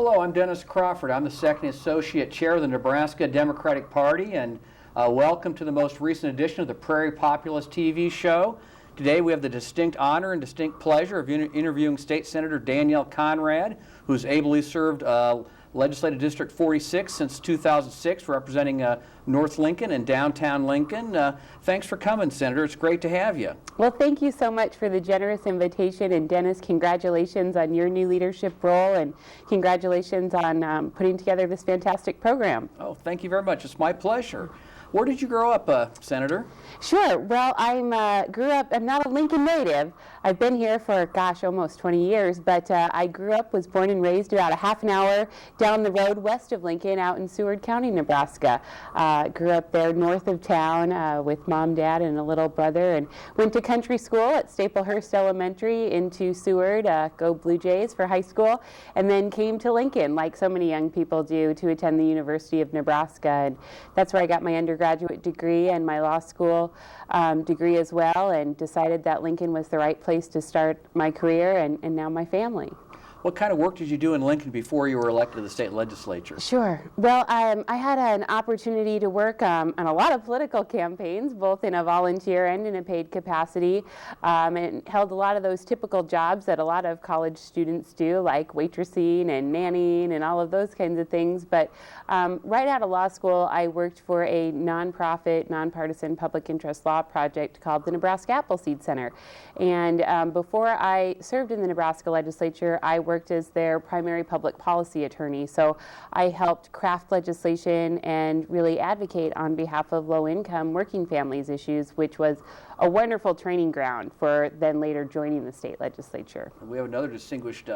Hello, I'm Dennis Crawford. I'm the second associate chair of the Nebraska Democratic Party, and welcome to the most recent edition of the Prairie Populist TV show. Today we have the distinct honor and distinct pleasure of interviewing State Senator Danielle Conrad, who's ably served Legislative District 46 since 2006, representing North Lincoln and downtown Lincoln. Thanks for coming, Senator. It's great to have you. Well, thank you so much for the generous invitation. And Dennis, congratulations on your new leadership role, and congratulations on putting together this fantastic program. Oh, thank you very much. It's my pleasure. Where did you grow up, Senator? Sure. Well, I'm not a Lincoln native. I've been here for, almost 20 years, but I was born and raised about a half an hour down the road west of Lincoln out in Seward County, Nebraska. Grew up there north of town with mom, dad, and a little brother, and went to country school at Staplehurst Elementary into Seward, go Blue Jays for high school, and then came to Lincoln, like so many young people do, to attend the University of Nebraska. And that's where I got my undergraduate degree and my law school degree as well, and decided that Lincoln was the right place to start my career and now my family. What kind of work did you do in Lincoln before you were elected to the state legislature? Sure. Well, I had an opportunity to work on a lot of political campaigns, both in a volunteer and in a paid capacity, and held a lot of those typical jobs that a lot of college students do, like waitressing and nannying and all of those kinds of things. But right out of law school, I worked for a nonprofit, nonpartisan public interest law project called the Nebraska Appleseed Center. And before I served in the Nebraska Legislature, I worked as their primary public policy attorney. So I helped craft legislation and really advocate on behalf of low-income working families issues, which was a wonderful training ground for then later joining the state legislature. We have another distinguished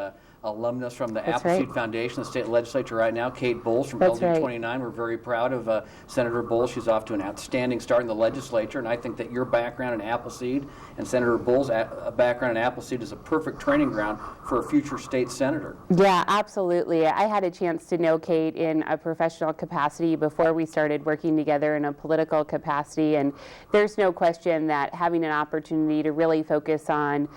alumnus from the That's Appleseed right. Foundation, the state legislature right now, Kate Bowles from That's LD29. right. We're very proud of Senator Bowles. She's off to an outstanding start in the legislature, and I think that your background in Appleseed and Senator Bowles' background in Appleseed is a perfect training ground for a future state senator. Yeah, absolutely. I had a chance to know Kate in a professional capacity before we started working together in a political capacity, and there's no question that having an opportunity to really focus on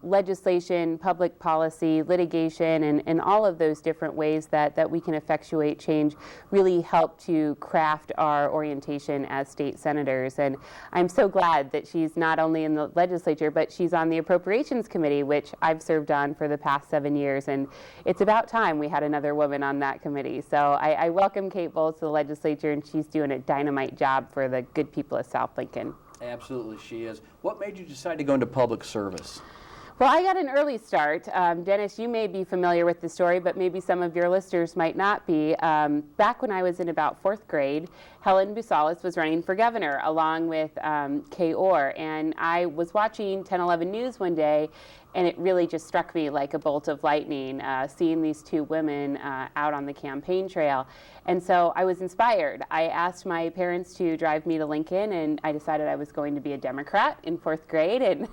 legislation, public policy, litigation, and all of those different ways that we can effectuate change really help to craft our orientation as state senators. And I'm so glad that she's not only in the legislature, but she's on the Appropriations Committee, which I've served on for the past 7 years. And it's about time we had another woman on that committee. So I welcome Kate Bowles to the legislature, and she's doing a dynamite job for the good people of South Lincoln. Absolutely, she is. What made you decide to go into public service? Well, I got an early start. Dennis, you may be familiar with the story, but maybe some of your listeners might not be. Back when I was in about 4th grade, Helen Busalis was running for governor along with Kay Orr. And I was watching 10/11 News one day, and it really just struck me like a bolt of lightning, seeing these two women out on the campaign trail. And so I was inspired. I asked my parents to drive me to Lincoln, and I decided I was going to be a Democrat in 4th grade. And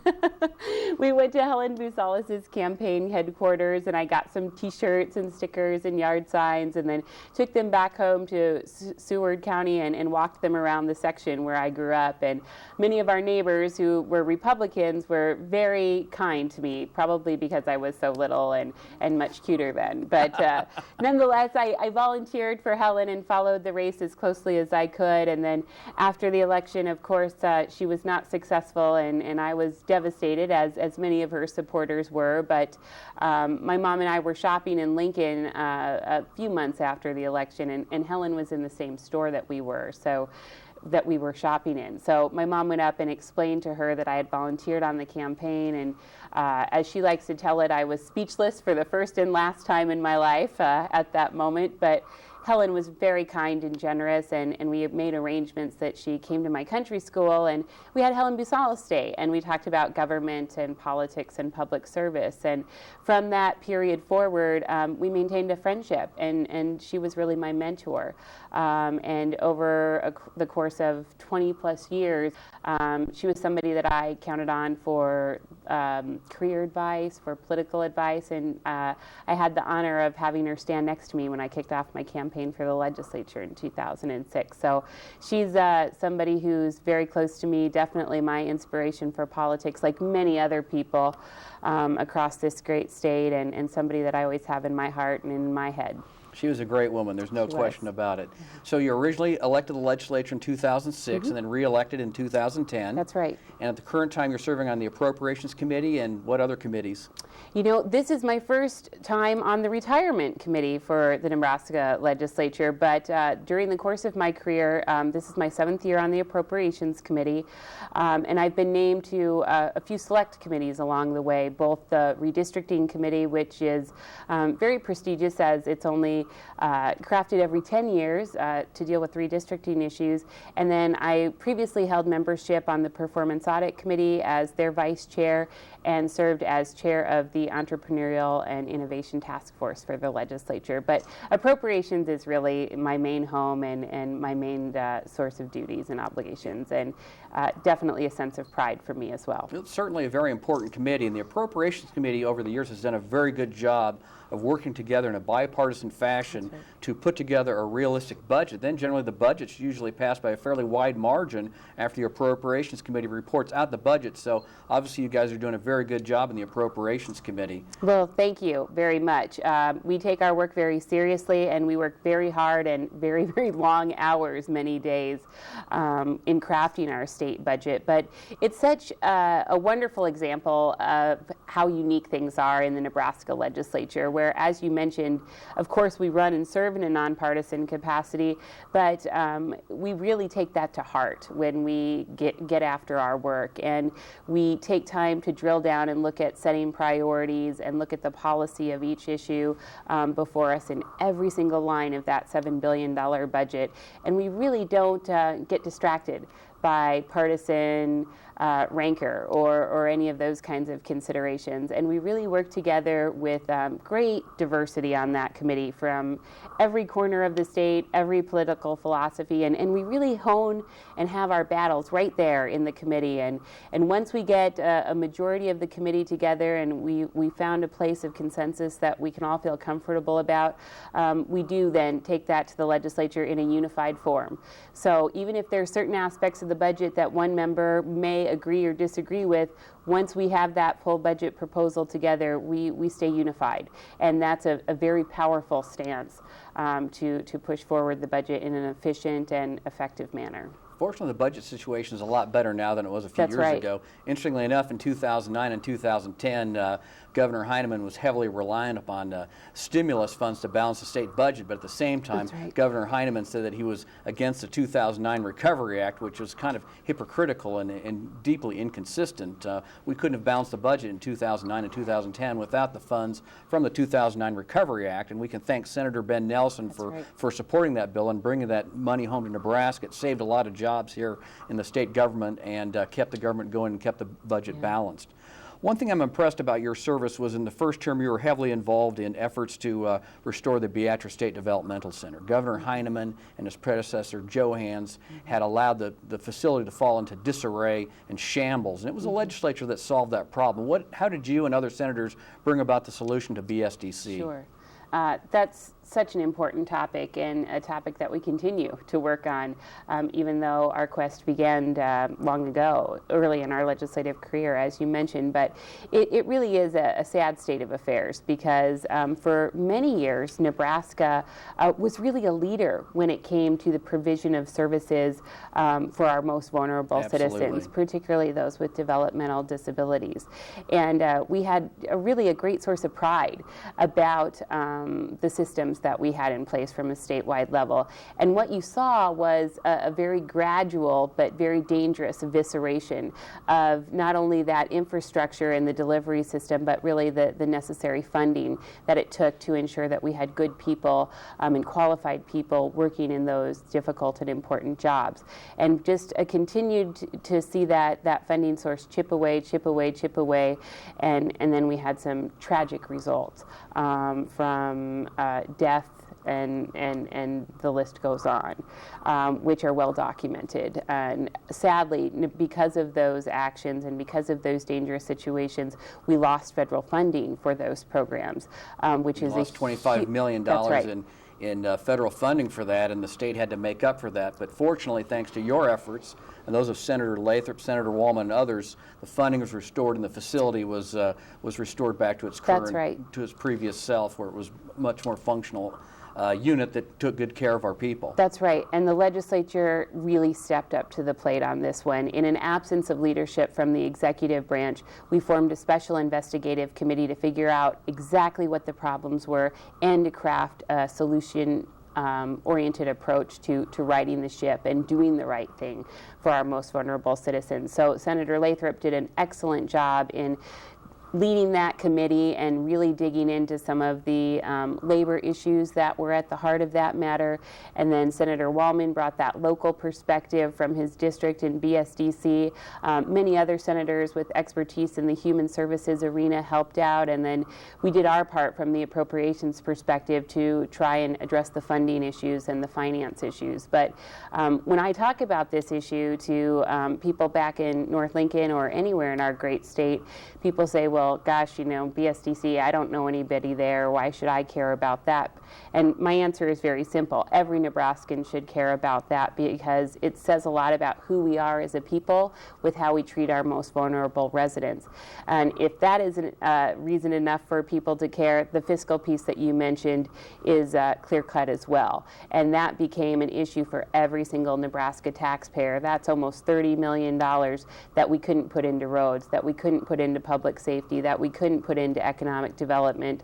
we went to Helen Busalis' campaign headquarters, and I got some T-shirts and stickers and yard signs, and then took them back home to Seward County and walked them around the section where I grew up. And many of our neighbors who were Republicans were very kind to me, probably because I was so little and much cuter then. But nonetheless, I volunteered for Helen and followed the race as closely as I could. And then after the election, of course, she was not successful, and I was devastated, as many of her supporters were. But my mom and I were shopping in Lincoln a few months after the election, and Helen was in the same store that we were shopping in. So my mom went up and explained to her that I had volunteered on the campaign, and as she likes to tell it, I was speechless for the first and last time in my life at that moment. But Helen was very kind and generous, and we made arrangements that she came to my country school, and we had Helen Busalis stay, and we talked about government and politics and public service. And from that period forward, we maintained a friendship, and she was really my mentor. And over the course of 20 plus years, She was somebody that I counted on for career advice, for political advice, and I had the honor of having her stand next to me when I kicked off my campaign for the legislature in 2006. So she's somebody who's very close to me, definitely my inspiration for politics, like many other people across this great state, and somebody that I always have in my heart and in my head. She was a great woman, there's no question about it. So you originally elected to the legislature in 2006 and then re-elected in 2010. That's right. And at the current time you're serving on the Appropriations Committee and what other committees? You know, this is my first time on the Retirement Committee for the Nebraska Legislature, but during the course of my career, this is my 7th year on the Appropriations Committee, and I've been named to a few select committees along the way, both the Redistricting Committee, which is very prestigious as it's only crafted every 10 years to deal with redistricting issues, and then I previously held membership on the Performance Audit Committee as their vice chair and served as chair of the Entrepreneurial and Innovation Task Force for the legislature. But appropriations is really my main home and my main source of duties and obligations, and definitely a sense of pride for me as well. It's certainly a very important committee, and the Appropriations Committee over the years has done a very good job of working together in a bipartisan fashion to put together a realistic budget. Then generally the budget's usually passed by a fairly wide margin after the Appropriations Committee reports out the budget. So obviously you guys are doing a very good job in the Appropriations Committee. Well, thank you very much. We take our work very seriously, and we work very hard and very, very long hours, many days, in crafting our state budget. But it's such a wonderful example of how unique things are in the Nebraska legislature, where, as you mentioned, of course, we run and serve in a nonpartisan capacity, but we really take that to heart when we get after our work, and we take time to drill down and look at setting priorities and look at the policy of each issue before us in every single line of that $7 billion budget, and we really don't get distracted by partisan rancor or any of those kinds of considerations. And we really work together with great diversity on that committee from every corner of the state, every political philosophy, and we really hone and have our battles right there in the committee. And once we get a majority of the committee together and we found a place of consensus that we can all feel comfortable about, we do then take that to the legislature in a unified form. So even if there are certain aspects of the budget that one member may agree or disagree with, once we have that full budget proposal together, we stay unified. And that's a very powerful stance to push forward the budget in an efficient and effective manner. Fortunately, the budget situation is a lot better now than it was a few years ago. Interestingly enough, in 2009 and 2010, Governor Heineman was heavily reliant upon stimulus funds to balance the state budget, but at the same time, Governor Heineman said that he was against the 2009 Recovery Act, which was kind of hypocritical and deeply inconsistent. We couldn't have balanced the budget in 2009 and 2010 without the funds from the 2009 Recovery Act, and we can thank Senator Ben Nelson for supporting that bill and bringing that money home to Nebraska. It saved a lot of jobs here in the state government and kept the government going and kept the budget balanced. One thing I'm impressed about your service was in the first term you were heavily involved in efforts to restore the Beatrice State Developmental Center. Governor Heineman and his predecessor, Johans, had allowed the facility to fall into disarray and shambles, and it was the legislature that solved that problem. How did you and other senators bring about the solution to BSDC? Sure. That's such an important topic, and a topic that we continue to work on, even though our quest began long ago, early in our legislative career, as you mentioned. But it really is a sad state of affairs, because for many years, Nebraska was really a leader when it came to the provision of services for our most vulnerable citizens, particularly those with developmental disabilities. And we had really a great source of pride about the systems that we had in place from a statewide level. And what you saw was a very gradual but very dangerous evisceration of not only that infrastructure and the delivery system, but really the necessary funding that it took to ensure that we had good people and qualified people working in those difficult and important jobs. And just continued to see that funding source chip away, and then we had some tragic results from death and the list goes on, which are well documented. And sadly, because of those actions and because of those dangerous situations, we lost federal funding for those programs, which is lost $25 million in federal funding for that, and the state had to make up for that. But fortunately, thanks to your efforts and those of Senator Lathrop, Senator Wallman, and others, the funding was restored, and the facility was restored back to its current, to its previous self, where it was much more functional unit that took good care of our people. That's right, and the legislature really stepped up to the plate on this one. In an absence of leadership from the executive branch, we formed a special investigative committee to figure out exactly what the problems were and to craft a solution-oriented approach to righting the ship and doing the right thing for our most vulnerable citizens. So Senator Lathrop did an excellent job in leading that committee and really digging into some of the labor issues that were at the heart of that matter. And then Senator Wallman brought that local perspective from his district in BSDC. Many other senators with expertise in the human services arena helped out. And then we did our part from the appropriations perspective to try and address the funding issues and the finance issues. But when I talk about this issue to people back in North Lincoln or anywhere in our great state, people say, well, gosh, you know, BSDC, I don't know anybody there. Why should I care about that? And my answer is very simple. Every Nebraskan should care about that because it says a lot about who we are as a people with how we treat our most vulnerable residents. And if that isn't reason enough for people to care, the fiscal piece that you mentioned is clear-cut as well. And that became an issue for every single Nebraska taxpayer. That's almost $30 million that we couldn't put into roads, that we couldn't put into public safety, that we couldn't put into economic development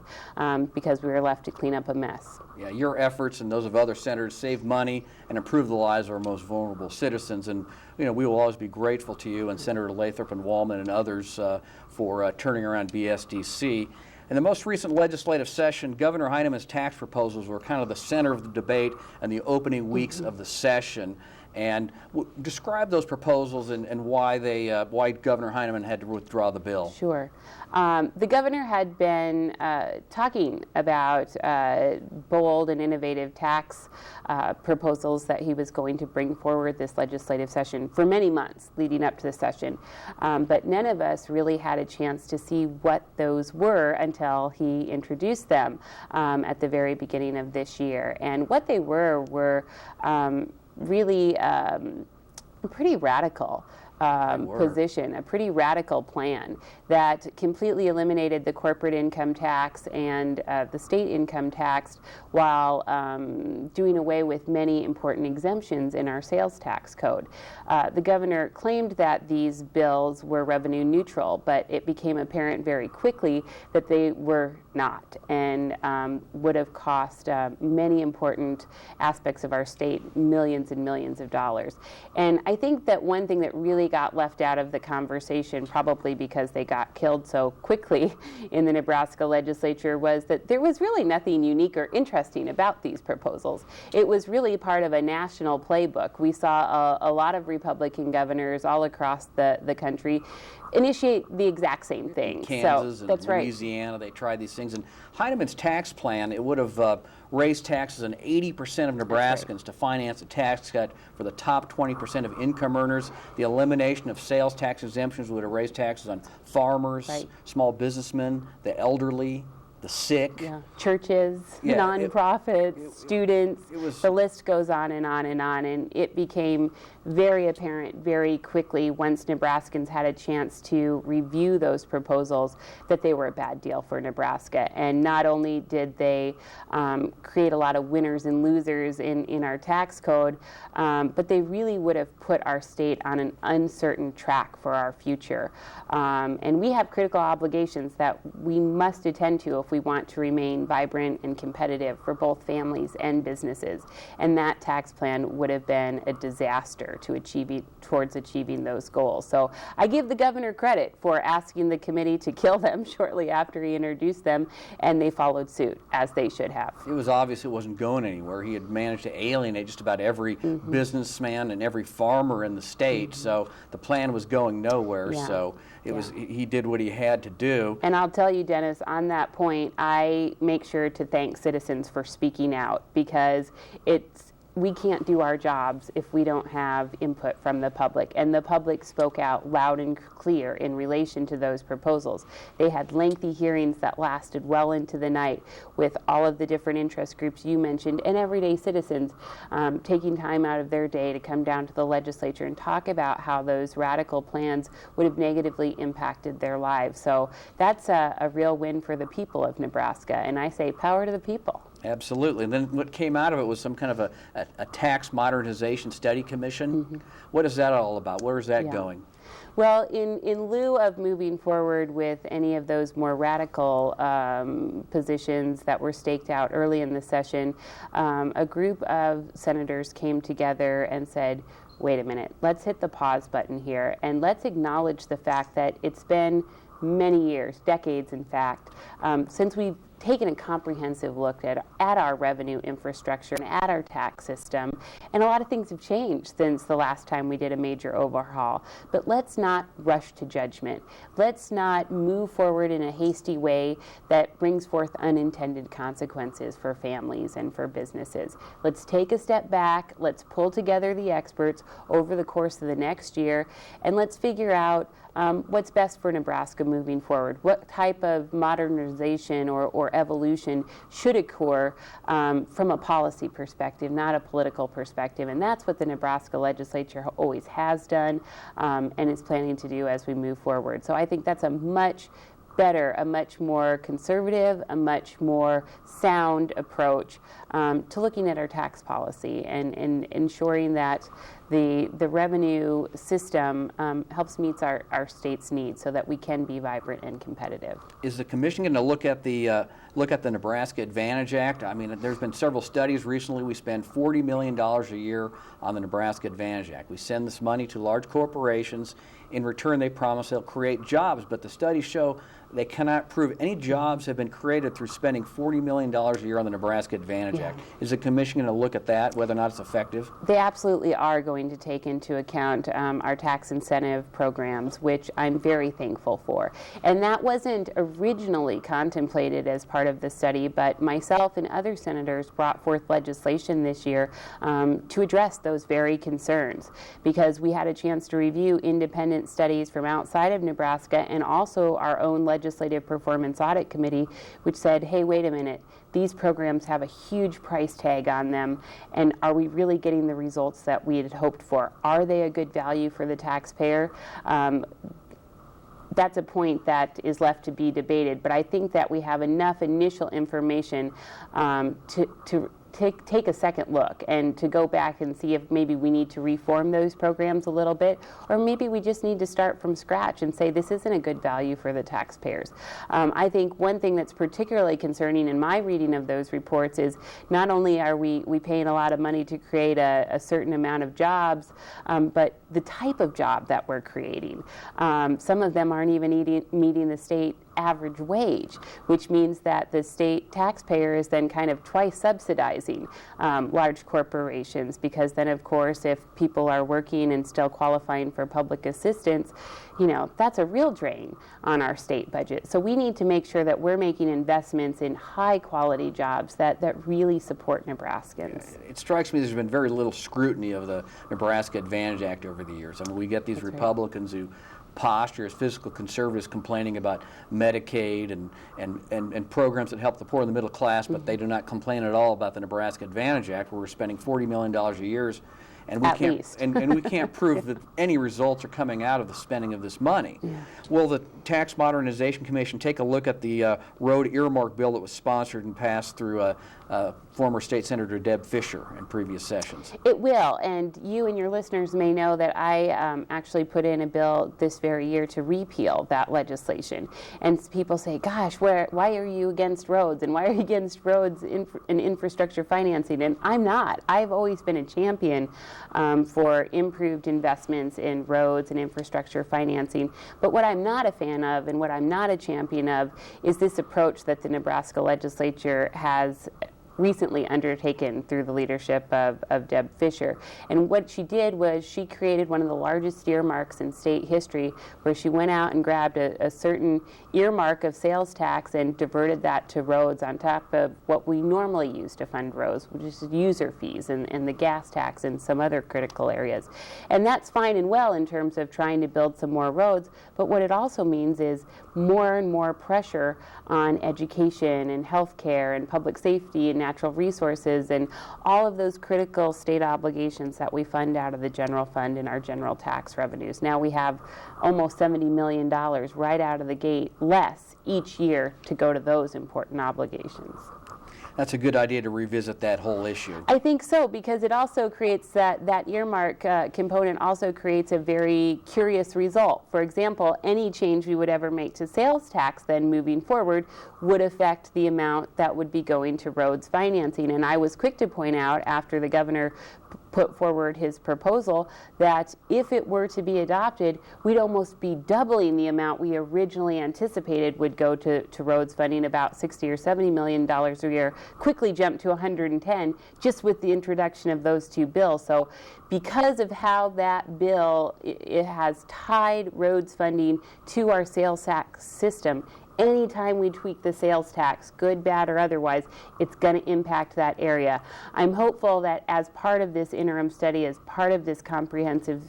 because we were left to clean up a mess. Yeah, your efforts and those of other senators saved money and improved the lives of our most vulnerable citizens. And you know, we will always be grateful to you and Senator Lathrop and Wallman and others for turning around BSDC. In the most recent legislative session, Governor Heineman's tax proposals were kind of the center of the debate and the opening weeks of the session. And describe those proposals and why why Governor Heineman had to withdraw the bill. Sure. The governor had been talking about bold and innovative tax proposals that he was going to bring forward this legislative session for many months leading up to the session. But none of us really had a chance to see what those were until he introduced them at the very beginning of this year. And what they were really a pretty radical position, a pretty radical plan that completely eliminated the corporate income tax and the state income tax while doing away with many important exemptions in our sales tax code. The governor claimed that these bills were revenue neutral, but it became apparent very quickly that they were not and would have cost many important aspects of our state millions and millions of dollars. And I think that one thing that really got left out of the conversation, probably because they got killed so quickly in the Nebraska legislature, was that there was really nothing unique or interesting about these proposals. It was really part of a national playbook. We saw a lot of Republican governors all across the country initiate the exact same thing. Kansas and Louisiana, they tried these things. And Heineman's tax plan, it would have raised taxes on 80% of Nebraskans to finance a tax cut for the top 20% of income earners. The elimination of sales tax exemptions would have raised taxes on farmers, small businessmen, the elderly, the sick. Churches, nonprofits, students, the list goes on and on and on. And it became very apparent very quickly once Nebraskans had a chance to review those proposals that they were a bad deal for Nebraska. And not only did they create a lot of winners and losers in our tax code, but they really would have put our state on an uncertain track for our future. And we have critical obligations that we must attend to if we want to remain vibrant and competitive for both families and businesses. And that tax plan would have been a disaster towards achieving those goals. So I give the governor credit for asking the committee to kill them shortly after he introduced them, and they followed suit, as they should have. It was obvious it wasn't going anywhere. He had managed to alienate just about every businessman and every farmer in the state, so the plan was going nowhere. So it was, he did what he had to do. And I'll tell you, Dennis, on that point, point, I make sure to thank citizens for speaking out, because we can't do our jobs if we don't have input from the public. And the public spoke out loud and clear in relation to those proposals. They had lengthy hearings that lasted well into the night with all of the different interest groups you mentioned, and everyday citizens taking time out of their day to come down to the legislature and talk about how those radical plans would have negatively impacted their lives. So that's a real win for the people of Nebraska. And I say power to the people. Absolutely. And then what came out of it was some kind of a tax modernization study commission. Mm-hmm. What is that all about? Where is that going? Well, in lieu of moving forward with any of those more radical positions that were staked out early in the session, a group of senators came together and said, wait a minute, let's hit the pause button here, and let's acknowledge the fact that it's been many years, decades in fact, since we've taken a comprehensive look at our revenue infrastructure and at our tax system, and a lot of things have changed since the last time we did a major overhaul. But let's not rush to judgment. Let's not move forward in a hasty way that brings forth unintended consequences for families and for businesses. Let's take a step back, let's pull together the experts over the course of the next year, and let's figure out what's best for Nebraska moving forward. What type of modernization or evolution should occur from a policy perspective, not a political perspective. And that's what the Nebraska Legislature always has done and is planning to do as we move forward. So I think that's a much better, a much more conservative, a much more sound approach to looking at our tax policy and ensuring that the revenue system helps meet our state's needs so that we can be vibrant and competitive. Is the commission going to look at the Nebraska Advantage Act? I mean, there's been several studies recently. We spend $40 million a year on the Nebraska Advantage Act. We send this money to large corporations. In return, they promise they'll create jobs, but the studies show they cannot prove any jobs have been created through spending $40 million a year on the Nebraska Advantage Act. Is the commission going to look at that, whether or not it's effective? They absolutely are going to take into account our tax incentive programs, which I'm very thankful for. And that wasn't originally contemplated as part of the study, but myself and other senators brought forth legislation this year to address those very concerns, because we had a chance to review independent studies from outside of Nebraska and also our own Legislative Performance Audit Committee, which said, hey, wait a minute, these programs have a huge price tag on them, and are we really getting the results that we had hoped for? Are they a good value for the taxpayer? That's a point that is left to be debated, but I think that we have enough initial information to take a second look and to go back and see if maybe we need to reform those programs a little bit, or maybe we just need to start from scratch and say this isn't a good value for the taxpayers. I think one thing that's particularly concerning in my reading of those reports is not only are we paying a lot of money to create a certain amount of jobs, but the type of job that we're creating. Some of them aren't even meeting the state average wage, which means that the state taxpayer is then kind of twice subsidizing large corporations, because then of course if people are working and still qualifying for public assistance, that's a real drain on our state budget. So we need to make sure that we're making investments in high quality jobs that really support Nebraskans. It strikes me there's been very little scrutiny of the Nebraska Advantage Act over the years. I mean, we get these Republicans who posture as fiscal conservatives complaining about Medicaid and programs that help the poor and the middle class, but they do not complain at all about the Nebraska Advantage Act, where we're spending $40 million a year, and we can't prove that any results are coming out of the spending of this money. Yeah. Will the Tax Modernization Commission take a look at the road earmark bill that was sponsored and passed through former State Senator Deb Fisher in previous sessions? It will, and you and your listeners may know that I actually put in a bill this very year to repeal that legislation. And people say, gosh, why are you against roads, and why are you against roads and infrastructure financing? And I'm not. I've always been a champion for improved investments in roads and infrastructure financing. But what I'm not a fan of, and what I'm not a champion of, is this approach that the Nebraska Legislature has recently undertaken through the leadership of Deb Fisher. And what she did was she created one of the largest earmarks in state history, where she went out and grabbed a certain earmark of sales tax and diverted that to roads on top of what we normally use to fund roads, which is user fees and the gas tax and some other critical areas. And that's fine and well in terms of trying to build some more roads, but what it also means is more and more pressure on education and healthcare and public safety and natural resources and all of those critical state obligations that we fund out of the general fund and our general tax revenues. Now we have almost $70 million right out of the gate less each year to go to those important obligations. That's a good idea to revisit that whole issue. I think so, because it also creates that earmark component also creates a very curious result. For example, any change we would ever make to sales tax then moving forward would affect the amount that would be going to roads financing. And I was quick to point out after the governor put forward his proposal that if it were to be adopted, we'd almost be doubling the amount we originally anticipated would go to roads funding, about $60 or $70 million a year, quickly jumped to 110 just with the introduction of those two bills. So because of how that bill it has tied roads funding to our sales tax system, anytime we tweak the sales tax, good, bad, or otherwise, it's going to impact that area. I'm hopeful that as part of this interim study, as part of this comprehensive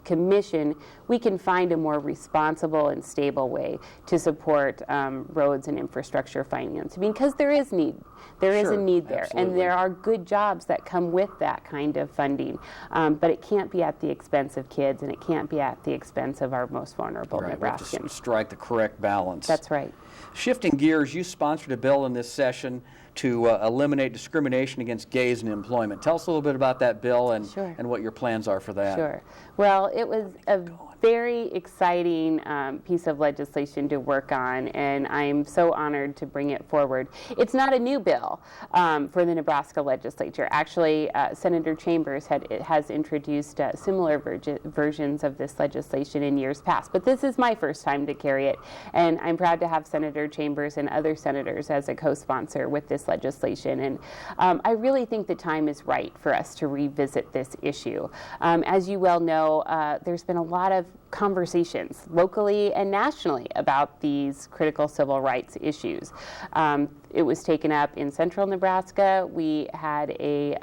commission, we can find a more responsible and stable way to support roads and infrastructure finance. I mean, because there is need. There is a need there, absolutely. and there are good jobs that come with that kind of funding, but it can't be at the expense of kids, and it can't be at the expense of our most vulnerable Right, we have Nebraskans. to strike the correct balance. That's right. Shifting gears, you sponsored a bill in this session to eliminate discrimination against gays in employment. Tell us a little bit about that bill and, Sure. and what your plans are for that. Sure. Well, it was a very exciting piece of legislation to work on, and I'm so honored to bring it forward. It's not a new bill for the Nebraska Legislature. Actually, Senator Chambers has introduced similar versions of this legislation in years past, but this is my first time to carry it, and I'm proud to have Senator Chambers and other senators as a co-sponsor with this legislation. And I really think the time is right for us to revisit this issue. As you well know, there's been a lot of conversations locally and nationally about these critical civil rights issues. It was taken up in central Nebraska. We had a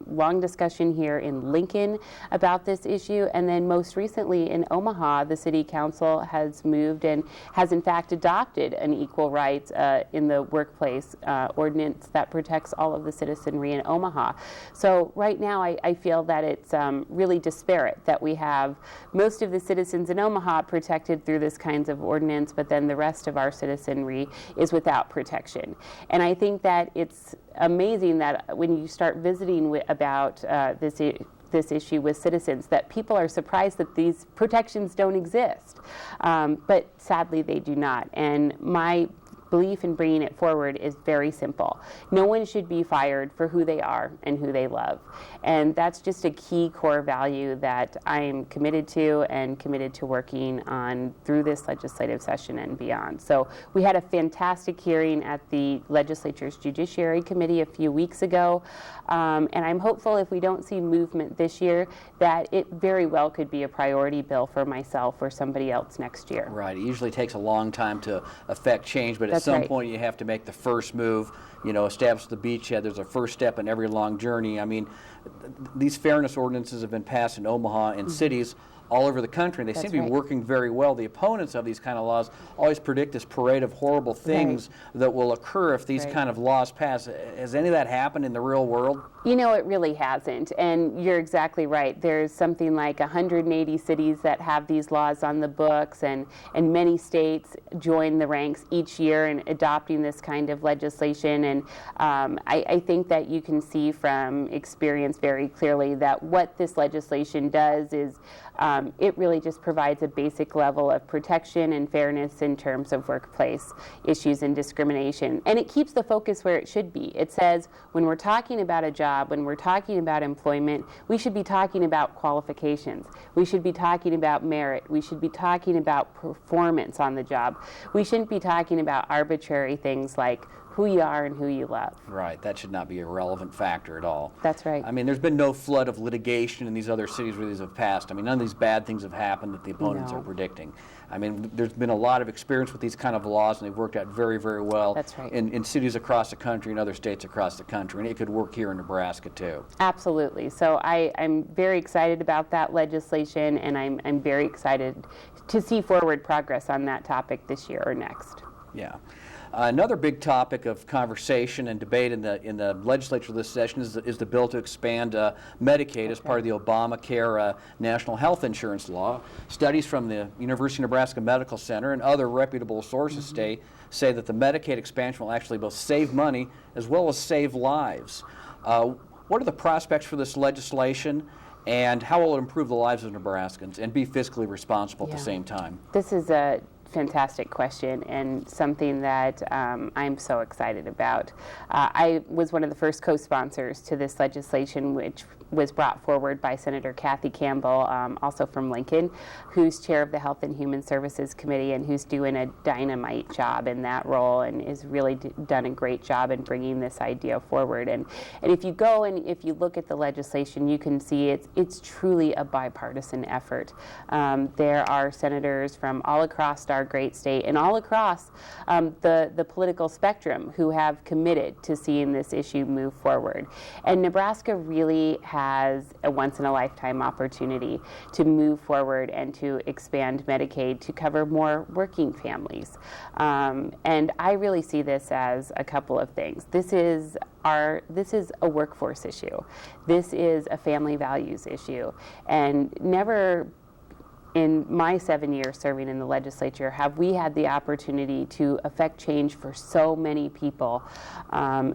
long discussion here in Lincoln about this issue, and then most recently in Omaha, the city council has moved and has in fact adopted an equal rights in the workplace ordinance that protects all of the citizenry in Omaha. So right now I feel that it's really disparate that we have most of the citizens in Omaha protected through this kinds of ordinance, but then the rest of our citizenry is without protection. And I think that it's amazing that when you start visiting about this issue with citizens, that people are surprised that these protections don't exist. But sadly, they do not. And my belief in bringing it forward is very simple. No one should be fired for who they are and who they love. And that's just a key core value that I am committed to and committed to working on through this legislative session and beyond. So we had a fantastic hearing at the legislature's Judiciary Committee a few weeks ago. And I'm hopeful if we don't see movement this year that it very well could be a priority bill for myself or somebody else next year. Right. It usually takes a long time to affect change, but at some point you have to make the first move, you know, establish the beachhead. There's a first step in every long journey. I mean, these fairness ordinances have been passed in Omaha and cities all over the country. They seem to be working very well. The opponents of these kind of laws always predict this parade of horrible things that will occur if these kind of laws pass. Has any of that happened in the real world? You know, it really hasn't, and you're exactly right. There's something like 180 cities that have these laws on the books, and many states join the ranks each year in adopting this kind of legislation. And I think that you can see from experience very clearly that what this legislation does is it really just provides a basic level of protection and fairness in terms of workplace issues and discrimination. And it keeps the focus where it should be. It says when we're talking about a job, when we're talking about employment, we should be talking about qualifications. We should be talking about merit. We should be talking about performance on the job. We shouldn't be talking about arbitrary things like who you are and who you love. Right, that should not be a relevant factor at all. That's right. I mean, there's been no flood of litigation in these other cities where these have passed. I mean, none of these bad things have happened that the opponents No. are predicting. I mean, there's been a lot of experience with these kind of laws, and they've worked out very, very well. That's right. in cities across the country and other states across the country, and it could work here in Nebraska too. Absolutely. So I'm very excited about that legislation, and I'm very excited to see forward progress on that topic this year or next. Yeah. Another big topic of conversation and debate in the legislature this session is the bill to expand Medicaid as part of the Obamacare national health insurance law. Studies from the University of Nebraska Medical Center and other reputable sources say that the Medicaid expansion will actually both save money as well as save lives. What are the prospects for this legislation, and how will it improve the lives of Nebraskans and be fiscally responsible at the same time? This is a fantastic question and something that I'm so excited about. I was one of the first co-sponsors to this legislation, which was brought forward by Senator Kathy Campbell, also from Lincoln, who's chair of the Health and Human Services Committee and who's doing a dynamite job in that role and has really done a great job in bringing this idea forward. And if you go and if you look at the legislation, you can see it's truly a bipartisan effort. There are senators from all across our great state and all across the political spectrum who have committed to seeing this issue move forward. And Nebraska really has a once-in-a-lifetime opportunity to move forward and to expand Medicaid to cover more working families. And I really see this as a couple of things. This is a workforce issue. This is a family values issue. And never in my 7 years serving in the legislature have we had the opportunity to affect change for so many people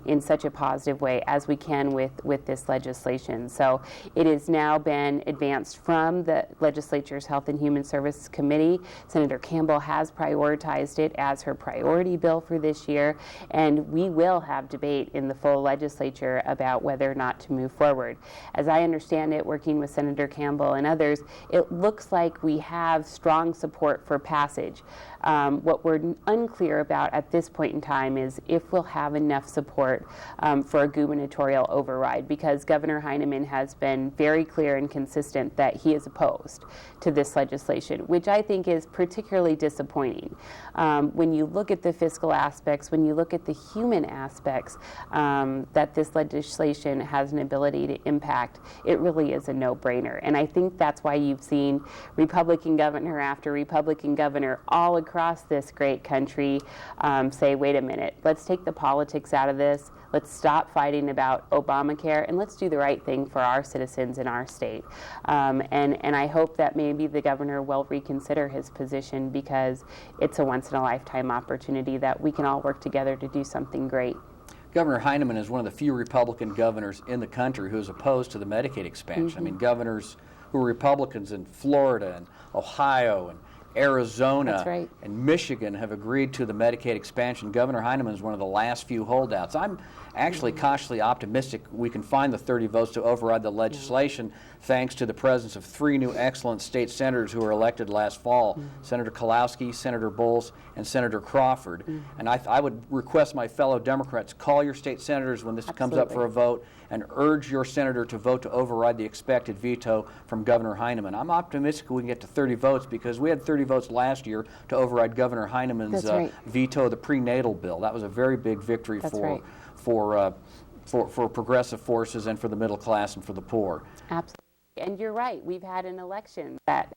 in such a positive way as we can with this legislation. So it has now been advanced from the legislature's Health and Human Services Committee. Senator Campbell has prioritized it as her priority bill for this year, and we will have debate in the full legislature about whether or not to move forward. As I understand it, working with Senator Campbell and others, it looks like we have strong support for passage. What we're unclear about at this point in time is if we'll have enough support for a gubernatorial override, because Governor Heineman has been very clear and consistent that he is opposed to this legislation, which I think is particularly disappointing. When you look at the fiscal aspects, when you look at the human aspects that this legislation has an ability to impact, it really is a no-brainer. And I think that's why you've seen Republican governor after Republican governor all across this great country say, wait a minute, let's take the politics out of this, let's stop fighting about Obamacare, and let's do the right thing for our citizens in our state. And I hope that maybe the governor will reconsider his position, because it's a once-in-a-lifetime opportunity that we can all work together to do something great. Governor Heineman is one of the few Republican governors in the country who is opposed to the Medicaid expansion. I mean, governors who are Republicans in Florida and Ohio and Arizona That's right. and Michigan have agreed to the Medicaid expansion. Governor Heineman is one of the last few holdouts. I'm actually cautiously optimistic we can find the 30 votes to override the legislation thanks to the presence of 3 new excellent state senators who were elected last fall, Senator Kalowski, Senator Bowles, and Senator Crawford. And I would request my fellow Democrats, call your state senators when this comes up for a vote and urge your senator to vote to override the expected veto from Governor Heineman. I'm optimistic we can get to 30 votes, because we had 30 votes last year to override Governor Heineman's veto of the prenatal bill. That was a very big victory for progressive forces and for the middle class and for the poor. Absolutely. And you're right, we've had an election that